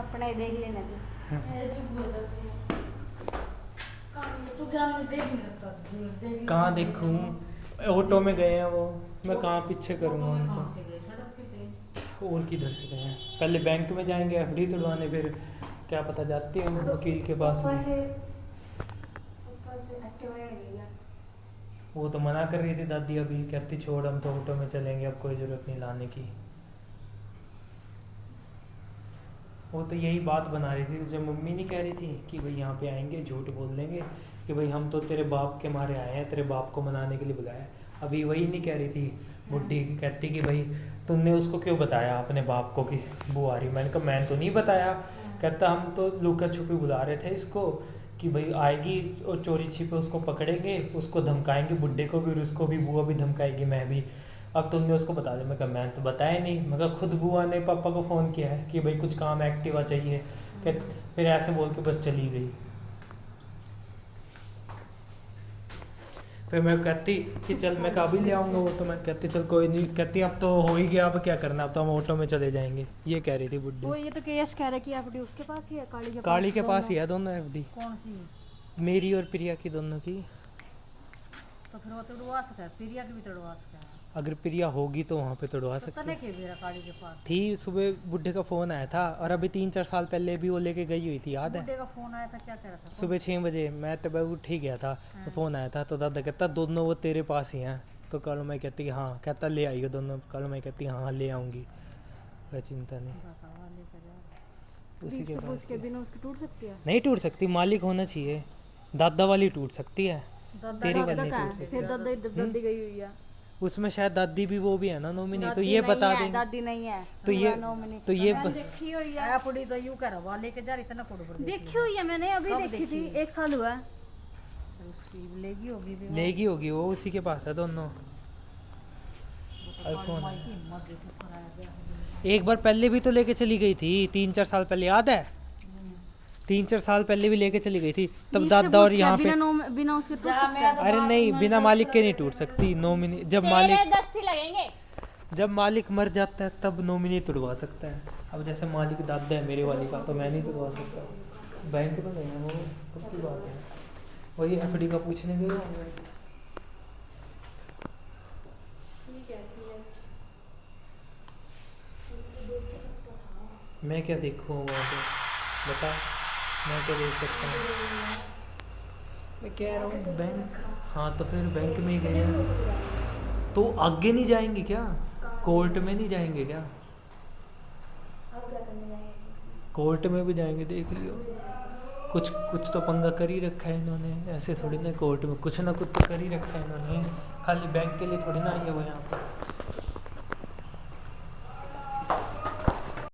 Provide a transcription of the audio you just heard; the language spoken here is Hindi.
अपना ही देख लेना तू। कहाँ देखूँ, ऑटो में गए हैं वो, मैं कहाँ पीछे करूँगा उनको। और किधर से गए हैं, पहले बैंक में जाएंगे एफडी तुड़वाने, फिर क्या पता जाते हैं वकील के पास भी। वो तो मना कर रही थी दादी, अभी कहती छोड़ हम तो ऑटो में चलेंगे, अब कोई ज़रूरत नहीं लाने की। वो तो यही बात बना रही थी, जब मम्मी नहीं कह रही थी कि भाई यहाँ पे आएंगे झूठ बोल देंगे कि भाई हम तो तेरे बाप के मारे आए हैं, तेरे बाप को मनाने के लिए बुलाया। अभी वही नहीं कह रही थी बुढ़ी, कहती कि भाई तुमने उसको क्यों बताया अपने बाप को कि बुआ आ रही। मैंने कहा मैंने तो नहीं बताया। कहता हम तो लुका छुपी बुला रहे थे इसको कि भाई आएगी और चोरी छिपे उसको पकड़ेंगे, उसको धमकाएंगे, बुड्ढे को भी और उसको भी, बुआ भी धमकाएगी, मैं भी। अब तुमने उसको बता दिया। मैं कहा मैंने तो बताया नहीं। मैं कहा खुद बुआ ने पापा को फ़ोन किया है कि भाई कुछ काम एक्टिवा चाहिए। फिर ऐसे बोल के बस चली गई। फिर मैं कहती कि चल मैं कभी ले आऊँगा वो, तो मैं कहती चल कोई नहीं। कहती अब तो हो ही गया, अब क्या करना, अब तो हम ऑटो में चले जाएंगे, ये कह रही थी बुड्ढी। वो ये तो केएस कह रहा है कि एफडी उसके पास ही है, काली के पास ही है दोनों एफडी। कौन सी? मेरी और प्रिया की, दोनों की। तो फिर वो तोड़वा सकता है, प्रिया की भी तोड़वा सकता है। अगर प्रिया होगी तो वहाँ पे तोड़वा सकती है। काली के पास थी सुबह बुड्ढे का फ़ोन आया था, और अभी 3-4 साल पहले भी वो लेके गई हुई थी, याद है? बुड्ढे का फोन आया था, क्या कह रहा था? सुबह 6 बजे मैं तब उठ ही गया था, तो फ़ोन आया था, तो दादा कहता दोनों वो तेरे पास ही हैं। तो कल मैं कहती कि हाँ, कहता ले आइए दोनों। कल मैं कहती हाँ ले आऊँगी, कोई चिंता नहीं। उसी के पास के बिना उसकी टूट सकती है? नहीं टूट सकती, मालिक होना चाहिए। दादा वाली टूट सकती है, तेरी वाली नहीं टूट सकती। फिर दादी गई हुई है उसमें शायद दादी भी वो भी है ना नॉमिनी, तो ये बता दें। दादी नहीं है तो ये देखी हुई है पुड़ी, तो यूं कर वाले के जा इतना कोड पर देखी हुई है मैंने, अभी देखी थी, 1 साल हुआ है। उसकी लेगी होगी वो, उसी के पास है दोनों। आईफोन एक बार पहले भी तो लेके चली गई थी, 3-4 साल पहले, याद है? 3-4 साल पहले भी लेके चली गई थी, तब दादा और यहाँ पे बिना उसके टूट सकता है। अरे नहीं, बिना मालिक के नहीं टूट सकती नॉमिनी। जब मालिक मर जाता है तब नॉमिनी तोड़वा सकता है। अब जैसे मालिक दादा है मेरे वाली का, तो मैं नहीं तोड़वा सकता। बैंक में गए हैं वो, कब की बात है, वही एफडी का पूछने गए होंगे। मैं क्या देखूँ वहाँ पे, बता, मैं क्या देख सकता हूँ? मैं कह रहा हूँ बैंक, हाँ तो फिर बैंक में ही गए हैं। तो आगे नहीं जाएंगे क्या? कोर्ट में नहीं जाएंगे क्या? कोर्ट में भी जाएंगे, देख लियो। कुछ तो पंगा कर ही रखा है इन्होंने, ऐसे थोड़ी ना कोर्ट में कुछ ना कुछ तो कर ही रखा है इन्होंने, खाली बैंक के लिए थोड़ी ना आई है वो यहाँ पर।